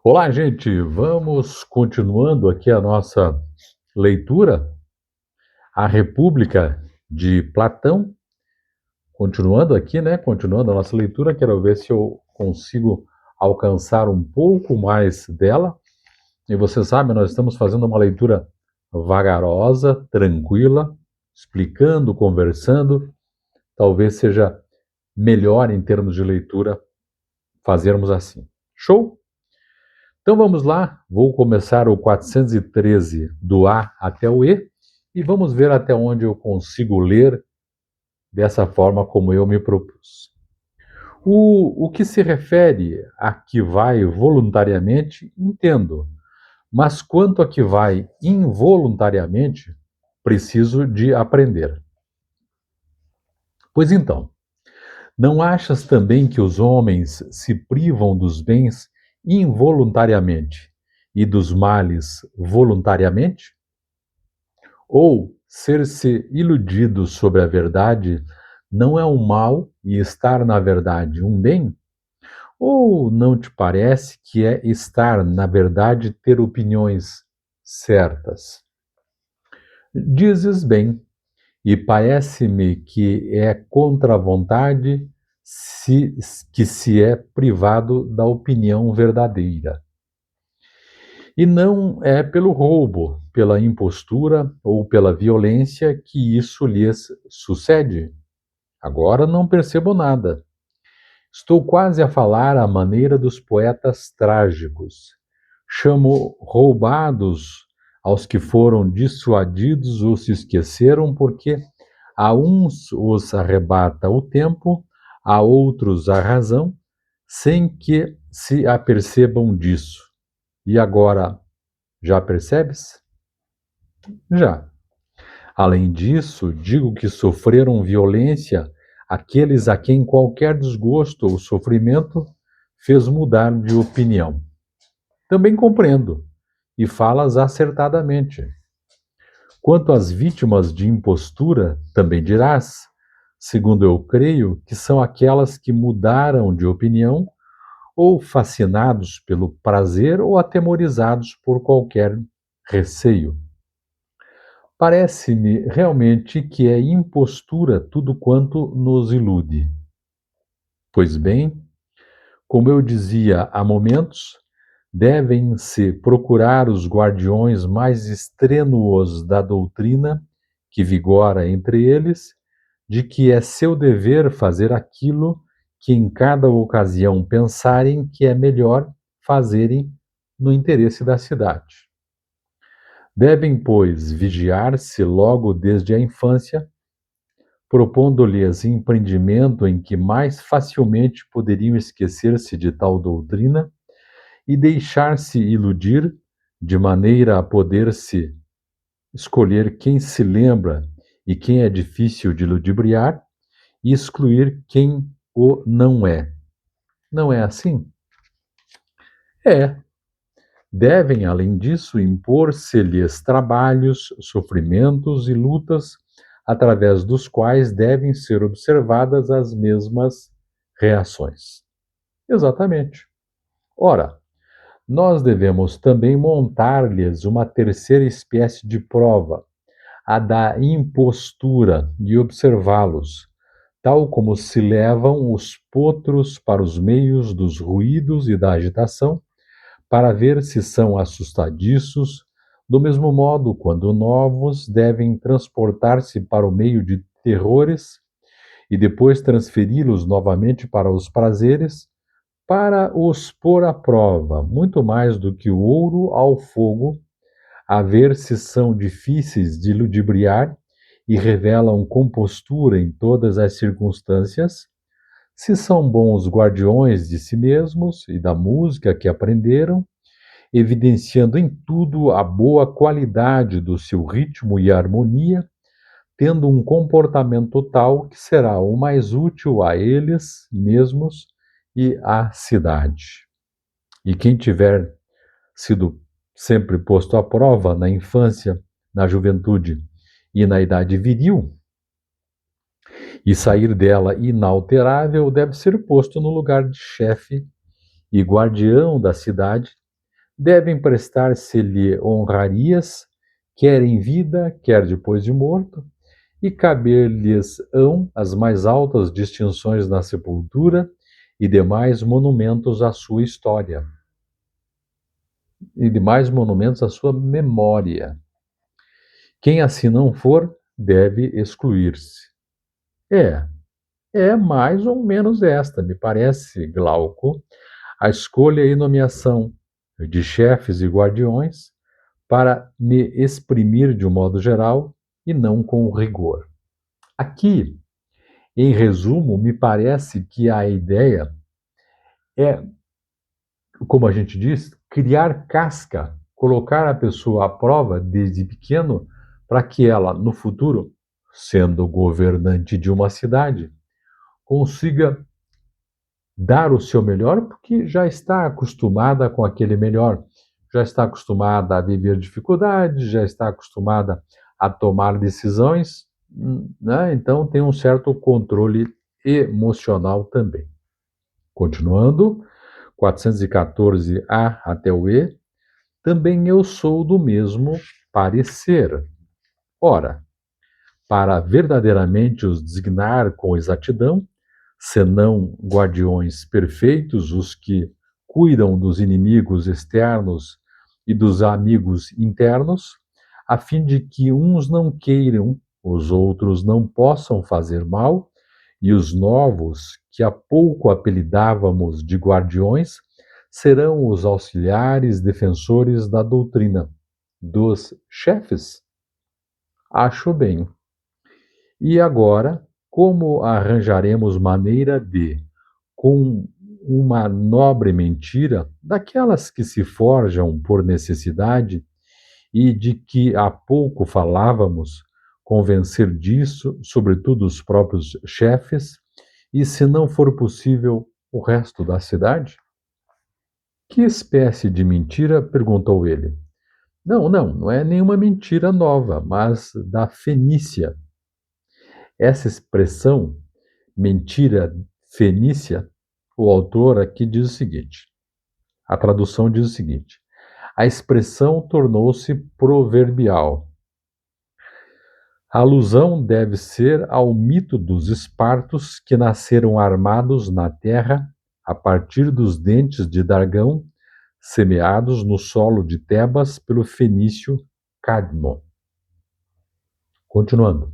Olá, gente. Vamos continuando aqui a nossa leitura, A República de Platão. Continuando aqui, né? Continuando a nossa leitura, quero ver se eu consigo alcançar um pouco mais dela. E você sabe, nós estamos fazendo uma leitura vagarosa, tranquila, explicando, conversando. Talvez seja melhor em termos de leitura fazermos assim. Show? Então vamos lá, vou começar o 413 do A até o E e vamos ver até onde eu consigo ler dessa forma como eu me propus. O que se refere a que vai voluntariamente, entendo, mas quanto a que vai involuntariamente, preciso de aprender. Pois então, não achas também que os homens se privam dos bens involuntariamente e dos males voluntariamente? Ou ser-se iludido sobre a verdade não é um mal e estar na verdade um bem? Ou não te parece que é estar na verdade ter opiniões certas? Dizes bem, e parece-me que é contra a vontade se, que se é privado da opinião verdadeira. E não é pelo roubo, pela impostura ou pela violência que isso lhes sucede. Agora não percebo nada. Estou quase a falar à maneira dos poetas trágicos. Chamo roubados aos que foram dissuadidos ou se esqueceram, porque a uns os arrebata o tempo, a outros a razão, sem que se apercebam disso. E agora, já percebes? Já. Além disso, digo que sofreram violência aqueles a quem qualquer desgosto ou sofrimento fez mudar de opinião. Também compreendo, e falas acertadamente. Quanto às vítimas de impostura, também dirás, segundo eu creio, que são aquelas que mudaram de opinião, ou fascinados pelo prazer, ou atemorizados por qualquer receio. Parece-me realmente que é impostura tudo quanto nos ilude. Pois bem, como eu dizia há momentos, devem-se procurar os guardiões mais extrênuos da doutrina que vigora entre eles, de que é seu dever fazer aquilo que em cada ocasião pensarem que é melhor fazerem no interesse da cidade. Devem, pois, vigiar-se logo desde a infância, propondo-lhes empreendimento em que mais facilmente poderiam esquecer-se de tal doutrina e deixar-se iludir, de maneira a poder-se escolher quem se lembra e quem é difícil de ludibriar, e excluir quem o não é. Não é assim? É. Devem, além disso, impor-se-lhes trabalhos, sofrimentos e lutas, através dos quais devem ser observadas as mesmas reações. Exatamente. Ora, nós devemos também montar-lhes uma terceira espécie de prova, a da impostura, e observá-los, tal como se levam os potros para os meios dos ruídos e da agitação, para ver se são assustadiços, do mesmo modo, quando novos, devem transportar-se para o meio de terrores e depois transferi-los novamente para os prazeres, para os pôr à prova, muito mais do que o ouro ao fogo, a ver se são difíceis de ludibriar e revelam compostura em todas as circunstâncias, se são bons guardiões de si mesmos e da música que aprenderam, evidenciando em tudo a boa qualidade do seu ritmo e harmonia, tendo um comportamento tal que será o mais útil a eles mesmos e à cidade. E quem tiver sido sempre posto à prova na infância, na juventude e na idade viril, e sair dela inalterável, deve ser posto no lugar de chefe e guardião da cidade, devem prestar-se-lhe honrarias, quer em vida, quer depois de morto, e caber-lhes-ão as mais altas distinções na sepultura e demais monumentos à sua história, e demais monumentos à sua memória. Quem assim não for, deve excluir-se. É, é mais ou menos esta, me parece, Glauco, a escolha e nomeação de chefes e guardiões para me exprimir de um modo geral e não com rigor. Aqui, em resumo, me parece que a ideia é, como a gente diz, criar casca, colocar a pessoa à prova desde pequeno para que ela, no futuro, sendo governante de uma cidade, consiga dar o seu melhor, porque já está acostumada com aquele melhor, já está acostumada a viver dificuldades, já está acostumada a tomar decisões, né? Então tem um certo controle emocional também. Continuando, 414A até o E, também eu sou do mesmo parecer. Ora, para verdadeiramente os designar com exatidão, senão guardiões perfeitos, os que cuidam dos inimigos externos e dos amigos internos, a fim de que uns não queiram, os outros não possam fazer mal, e os novos, que há pouco apelidávamos de guardiões, serão os auxiliares defensores da doutrina dos chefes? Acho bem. E agora, como arranjaremos maneira de, com uma nobre mentira, daquelas que se forjam por necessidade e de que há pouco falávamos, convencer disso, sobretudo os próprios chefes, e, se não for possível, o resto da cidade? Que espécie de mentira? Perguntou ele. Não, não, não é nenhuma mentira nova, mas da Fenícia. Essa expressão, mentira fenícia, o autor aqui diz o seguinte: a tradução diz o seguinte: a expressão tornou-se proverbial. A alusão deve ser ao mito dos espartos que nasceram armados na terra a partir dos dentes de dragão semeados no solo de Tebas pelo fenício Cadmo. Continuando.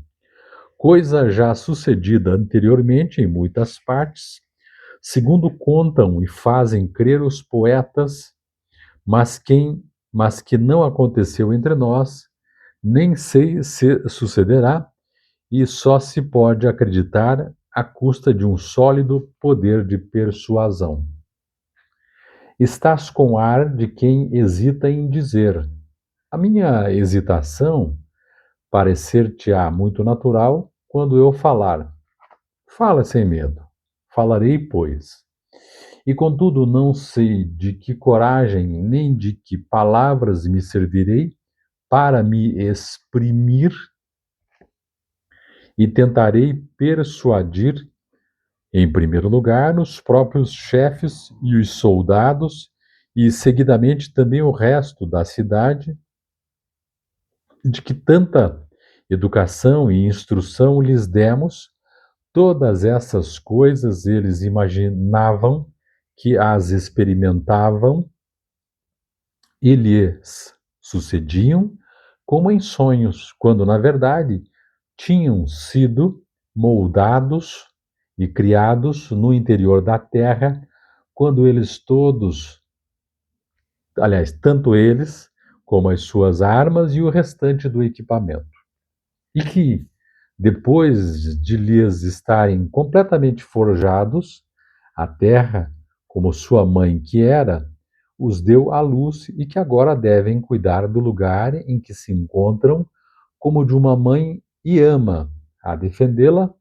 Coisa já sucedida anteriormente em muitas partes, segundo contam e fazem crer os poetas, mas que não aconteceu entre nós, nem sei se sucederá, e só se pode acreditar à custa de um sólido poder de persuasão. Estás com ar de quem hesita em dizer. A minha hesitação parecer-te-á muito natural quando eu falar. Fala sem medo. Falarei, pois. E contudo não sei de que coragem nem de que palavras me servirei para me exprimir e tentarei persuadir, em primeiro lugar, os próprios chefes e os soldados, e seguidamente também o resto da cidade, de que tanta educação e instrução lhes demos, todas essas coisas eles imaginavam que as experimentavam e lhes sucediam como em sonhos, quando na verdade tinham sido moldados e criados no interior da terra, quando eles todos, aliás, tanto eles como as suas armas e o restante do equipamento. E que, depois de lhes estarem completamente forjados, a terra, como sua mãe que era, os deu à luz e que agora devem cuidar do lugar em que se encontram, como de uma mãe e ama a defendê-la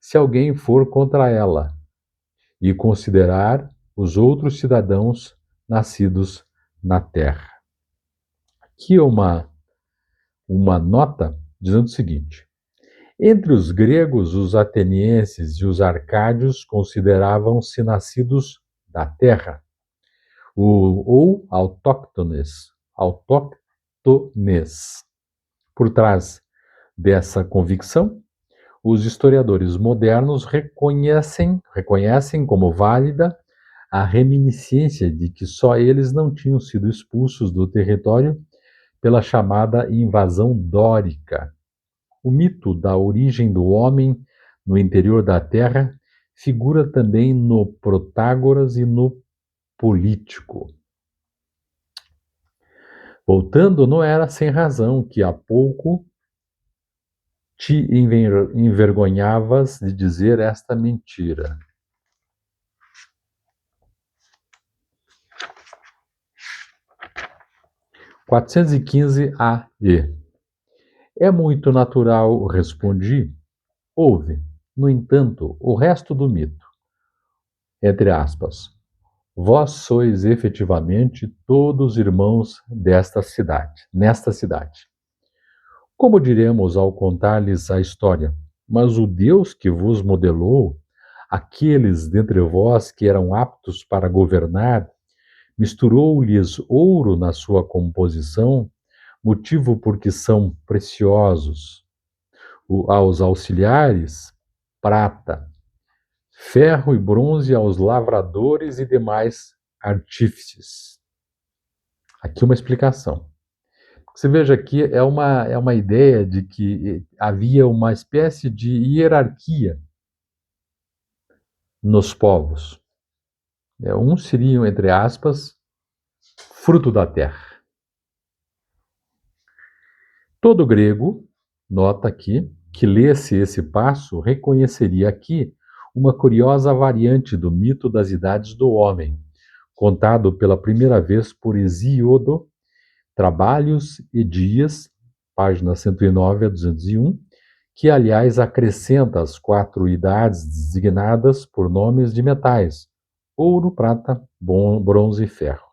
se alguém for contra ela, e considerar os outros cidadãos nascidos na terra. Aqui é uma nota dizendo o seguinte: entre os gregos, os atenienses e os arcádios consideravam-se nascidos da terra. ou autóctones. Por trás dessa convicção, os historiadores modernos reconhecem como válida a reminiscência de que só eles não tinham sido expulsos do território pela chamada invasão dórica. O mito da origem do homem no interior da Terra figura também no Protágoras e no Político. Voltando, não era sem razão que há pouco te envergonhavas de dizer esta mentira. (415 AE). É muito natural, respondi. Ouve, no entanto, o resto do mito. Entre aspas. Vós sois efetivamente todos irmãos nesta cidade. Como diremos ao contar-lhes a história? Mas o Deus que vos modelou, aqueles dentre vós que eram aptos para governar, misturou-lhes ouro na sua composição, motivo porque são preciosos. Aos auxiliares, prata, ferro e bronze aos lavradores e demais artífices. Aqui uma explicação. Você veja aqui, é uma ideia de que havia uma espécie de hierarquia nos povos. Uns seriam, entre aspas, fruto da terra. Todo grego, nota aqui, que lesse esse passo, reconheceria aqui uma curiosa variante do mito das idades do homem, contado pela primeira vez por Hesíodo, Trabalhos e Dias, páginas 109 a 201, que, aliás, acrescenta as 4 idades designadas por nomes de metais: ouro, prata, bronze e ferro.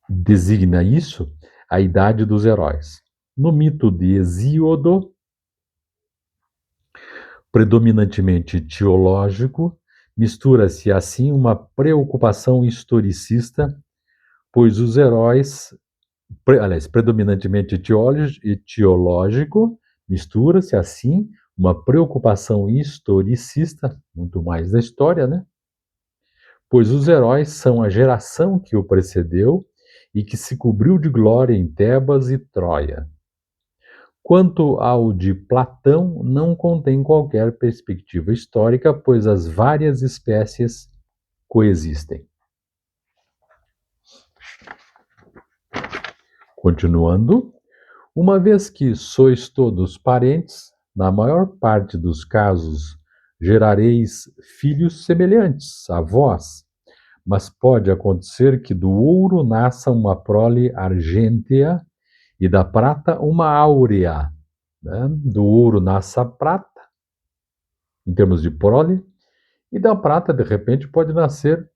Designa isso a idade dos heróis. No mito de Hesíodo, predominantemente teológico, mistura-se assim uma preocupação historicista, pois os heróis, predominantemente teológico, mistura-se assim uma preocupação historicista, muito mais da história, né? Pois os heróis são a geração que o precedeu e que se cobriu de glória em Tebas e Troia. Quanto ao de Platão, não contém qualquer perspectiva histórica, pois as várias espécies coexistem. Continuando, uma vez que sois todos parentes, na maior parte dos casos gerareis filhos semelhantes a vós, mas pode acontecer que do ouro nasça uma prole argêntea e da prata uma áurea. Né? Do ouro nasce a prata, em termos de prole, e da prata, de repente, pode nascer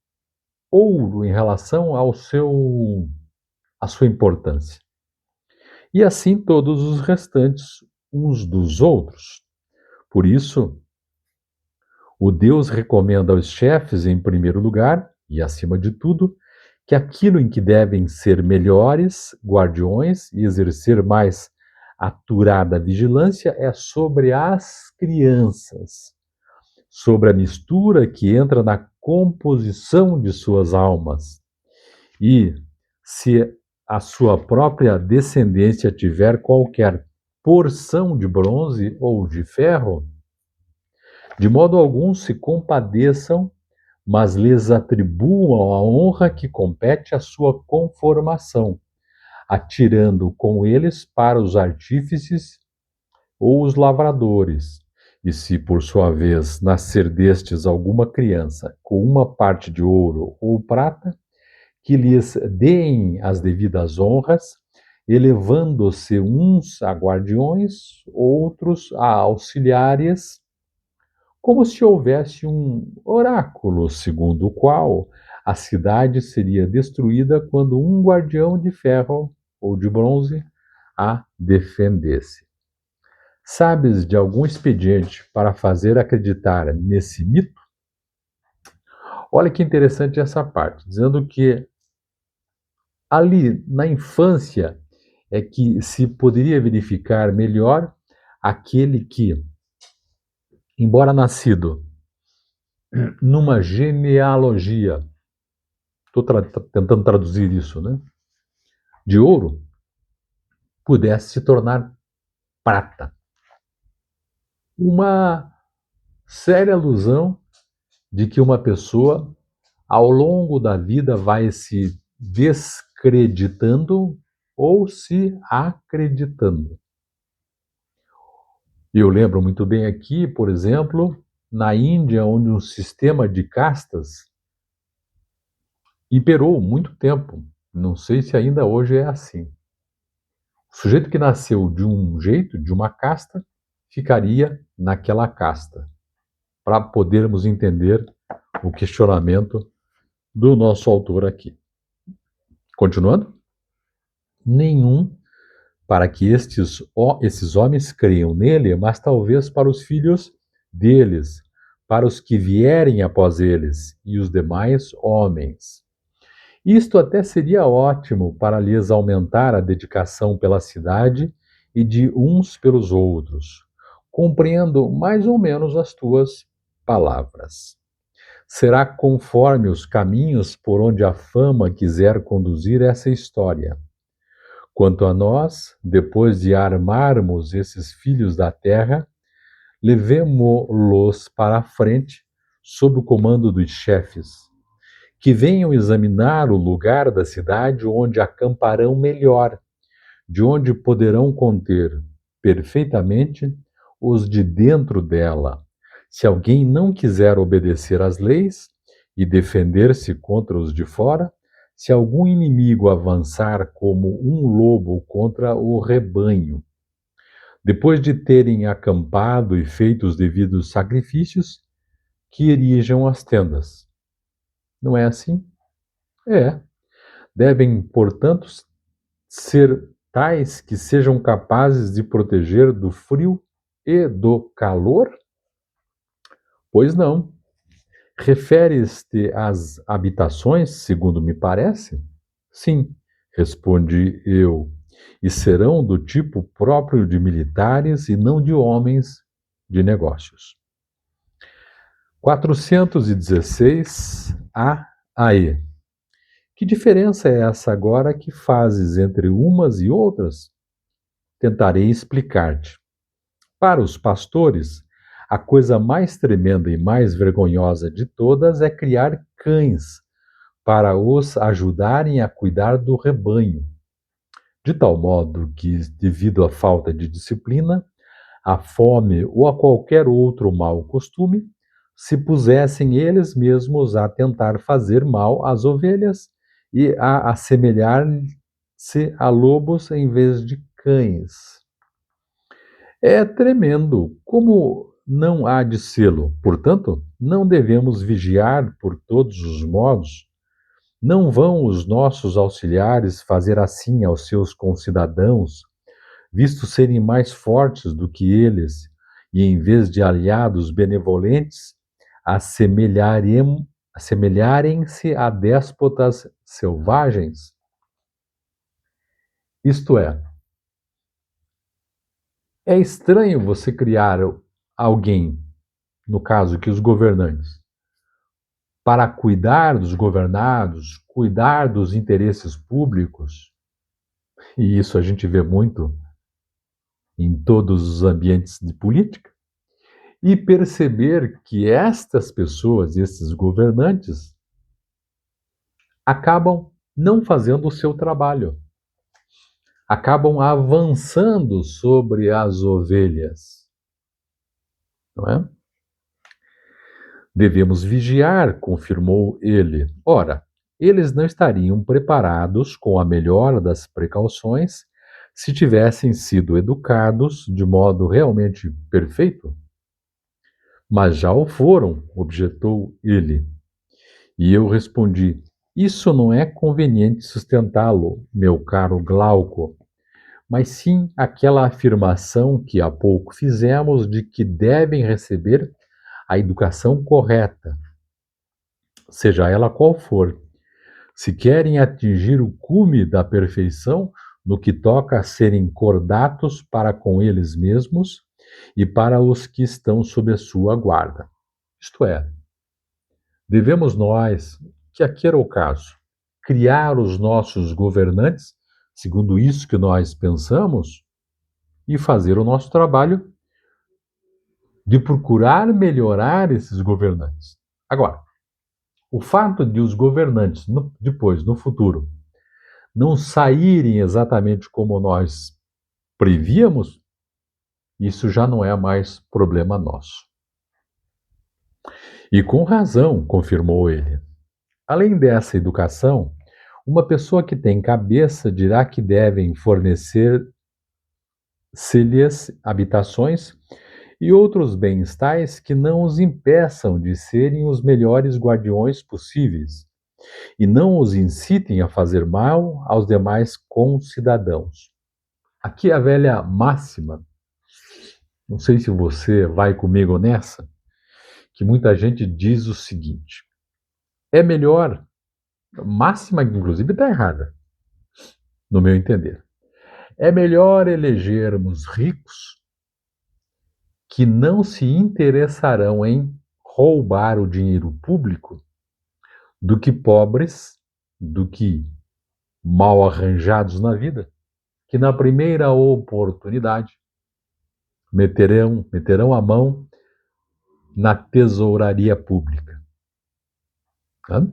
ouro em relação à sua importância. E assim todos os restantes uns dos outros. Por isso, o Deus recomenda aos chefes, em primeiro lugar, e acima de tudo, que aquilo em que devem ser melhores guardiões e exercer mais aturada vigilância é sobre as crianças, sobre a mistura que entra na composição de suas almas. E se a sua própria descendência tiver qualquer porção de bronze ou de ferro, de modo algum se compadeçam, mas lhes atribuam a honra que compete à sua conformação, atirando com eles para os artífices ou os lavradores. E se, por sua vez, nascer destes alguma criança com uma parte de ouro ou prata, que lhes deem as devidas honras, elevando-se uns a guardiões, outros a auxiliares, como se houvesse um oráculo, segundo o qual a cidade seria destruída quando um guardião de ferro ou de bronze a defendesse. Sabes de algum expediente para fazer acreditar nesse mito? Olha que interessante essa parte, dizendo que ali na infância é que se poderia verificar melhor aquele que, embora nascido numa genealogia, estou tentando traduzir isso, né? De ouro, pudesse se tornar prata. Uma séria alusão de que uma pessoa, ao longo da vida, vai se descreditando ou se acreditando. Eu lembro muito bem aqui, por exemplo, na Índia, onde um sistema de castas imperou muito tempo. Não sei se ainda hoje é assim. O sujeito que nasceu de um jeito, de uma casta, ficaria naquela casta, para podermos entender o questionamento do nosso autor aqui. Continuando? Nenhum para que esses homens creiam nele, mas talvez para os filhos deles, para os que vierem após eles e os demais homens. Isto até seria ótimo para lhes aumentar a dedicação pela cidade e de uns pelos outros. Compreendo mais ou menos as tuas palavras. Será conforme os caminhos por onde a fama quiser conduzir essa história. Quanto a nós, depois de armarmos esses filhos da terra, levemo-los para a frente, sob o comando dos chefes, que venham examinar o lugar da cidade onde acamparão melhor, de onde poderão conter perfeitamente os de dentro dela. Se alguém não quiser obedecer às leis e defender-se contra os de fora, se algum inimigo avançar como um lobo contra o rebanho, depois de terem acampado e feito os devidos sacrifícios, que erijam as tendas. Não é assim? É. Devem, portanto, ser tais que sejam capazes de proteger do frio e do calor? Pois não. Referes-te às habitações, segundo me parece? Sim, respondi eu, e serão do tipo próprio de militares e não de homens de negócios. 416 A E. Que diferença é essa agora que fazes entre umas e outras? Tentarei explicar-te. Para os pastores, a coisa mais tremenda e mais vergonhosa de todas é criar cães para os ajudarem a cuidar do rebanho, de tal modo que, devido à falta de disciplina, à fome ou a qualquer outro mau costume, se pusessem eles mesmos a tentar fazer mal às ovelhas e a assemelhar-se a lobos em vez de cães. É tremendo, como não há de sê-lo. Portanto, não devemos vigiar por todos os modos. Não vão os nossos auxiliares fazer assim aos seus concidadãos, visto serem mais fortes do que eles, e em vez de aliados benevolentes, assemelharem-se a déspotas selvagens? Isto é estranho você criar alguém, no caso que os governantes, para cuidar dos governados, cuidar dos interesses públicos, e isso a gente vê muito em todos os ambientes de política, e perceber que estas pessoas, esses governantes, acabam não fazendo o seu trabalho, acabam avançando sobre as ovelhas, não é? Devemos vigiar, confirmou ele. Ora, eles não estariam preparados com a melhor das precauções se tivessem sido educados de modo realmente perfeito? Mas já o foram, objetou ele. E eu respondi: isso não é conveniente sustentá-lo, meu caro Glauco, mas sim aquela afirmação que há pouco fizemos de que devem receber a educação correta. seja ela qual for, se querem atingir o cume da perfeição no que toca a serem cordatos para com eles mesmos e para os que estão sob a sua guarda. Isto é, devemos nós, que aqui era o caso, criar os nossos governantes, segundo isso que nós pensamos, e fazer o nosso trabalho de procurar melhorar esses governantes. Agora, o fato de os governantes, depois, no futuro, não saírem exatamente como nós prevíamos, isso já não é mais problema nosso. E com razão, confirmou ele. Além dessa educação, uma pessoa que tem cabeça dirá que devem fornecer-se-lhes habitações e outros bens tais que não os impeçam de serem os melhores guardiões possíveis e não os incitem a fazer mal aos demais concidadãos. Aqui a velha máxima, não sei se você vai comigo nessa, que muita gente diz o seguinte: é melhor, máxima que inclusive está errada, no meu entender, é melhor elegermos ricos que não se interessarão em roubar o dinheiro público do que pobres, do que mal arranjados na vida, que na primeira oportunidade meterão a mão na tesouraria pública. Tá?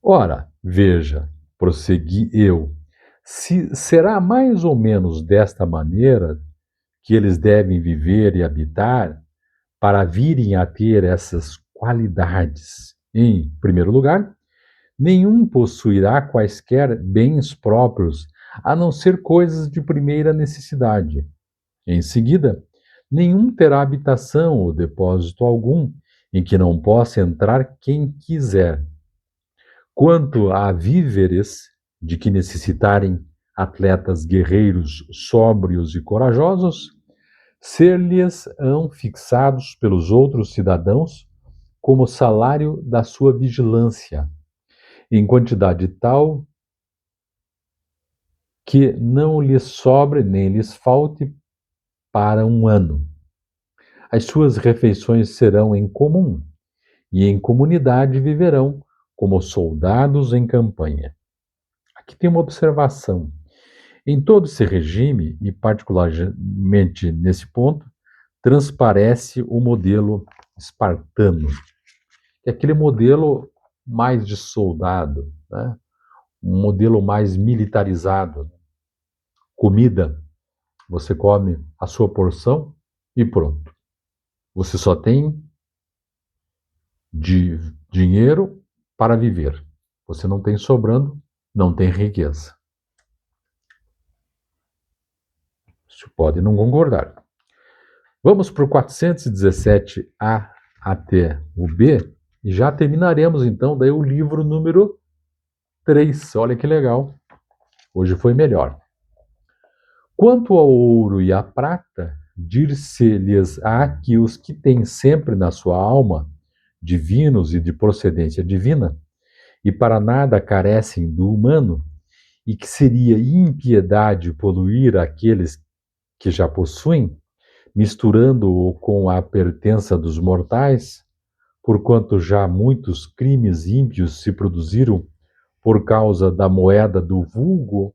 Ora, veja, prossegui eu, se será mais ou menos desta maneira que eles devem viver e habitar para virem a ter essas qualidades. Em primeiro lugar, nenhum possuirá quaisquer bens próprios, a não ser coisas de primeira necessidade. Em seguida, nenhum terá habitação ou depósito algum em que não possa entrar quem quiser. Quanto a víveres, de que necessitarem atletas guerreiros sóbrios e corajosos, ser-lhes-ão fixados pelos outros cidadãos como salário da sua vigilância, em quantidade tal que não lhes sobre nem lhes falte para um ano. As suas refeições serão em comum, e em comunidade viverão como soldados em campanha. Aqui tem uma observação. Em todo esse regime, e particularmente nesse ponto, transparece o modelo espartano, que é aquele modelo mais de soldado, né? Um modelo mais militarizado. Comida, você come a sua porção e pronto. Você só tem de dinheiro para viver. Você não tem sobrando, não tem riqueza. Você pode não concordar. Vamos para o 417A até o B e já terminaremos então daí o livro número 3. Olha que legal. Hoje foi melhor. Quanto ao ouro e à prata, dir-se-lhes-á que os que têm sempre na sua alma divinos e de procedência divina, e para nada carecem do humano, e que seria impiedade poluir aqueles que já possuem, misturando-o com a pertença dos mortais, porquanto já muitos crimes ímpios se produziram por causa da moeda do vulgo,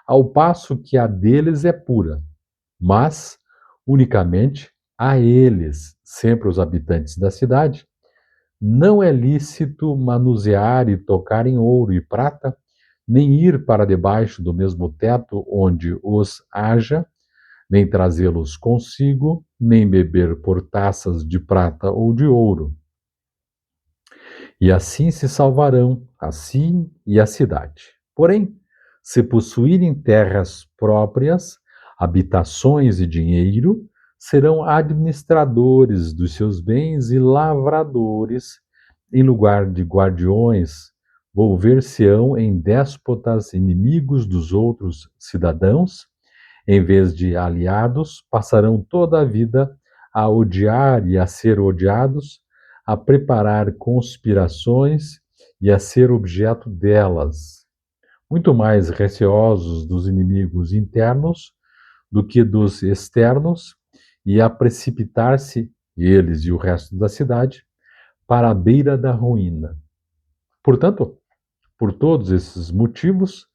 ao passo que a deles é pura, mas unicamente a eles, sempre os habitantes da cidade, não é lícito manusear e tocar em ouro e prata, nem ir para debaixo do mesmo teto onde os haja, nem trazê-los consigo, nem beber por taças de prata ou de ouro. E assim se salvarão, assim e a cidade. Porém, se possuírem terras próprias, habitações e dinheiro, serão administradores dos seus bens e lavradores, em lugar de guardiões, volver-se-ão em déspotas inimigos dos outros cidadãos, em vez de aliados, passarão toda a vida a odiar e a ser odiados, a preparar conspirações e a ser objeto delas, muito mais receosos dos inimigos internos do que dos externos, e a precipitar-se, eles e o resto da cidade, para a beira da ruína. Portanto, por todos esses motivos,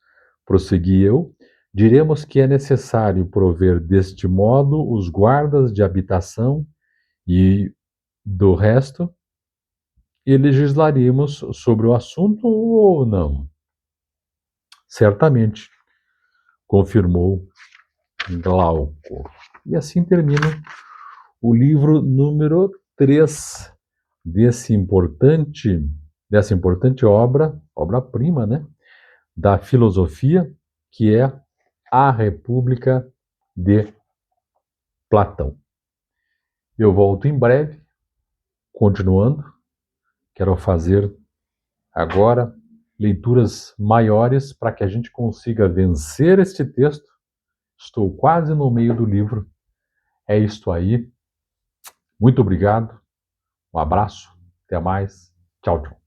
prossegui eu, diremos que é necessário prover deste modo os guardas de habitação e, do resto, e legislaríamos sobre o assunto ou não. Certamente, confirmou Glauco. E assim termina o livro número 3 dessa importante obra-prima, né, da filosofia, que é A República de Platão. Eu volto em breve, continuando. Quero fazer agora leituras maiores para que a gente consiga vencer este texto. Estou quase no meio do livro. É isto aí. Muito obrigado. Um abraço. Até mais. Tchau, tchau.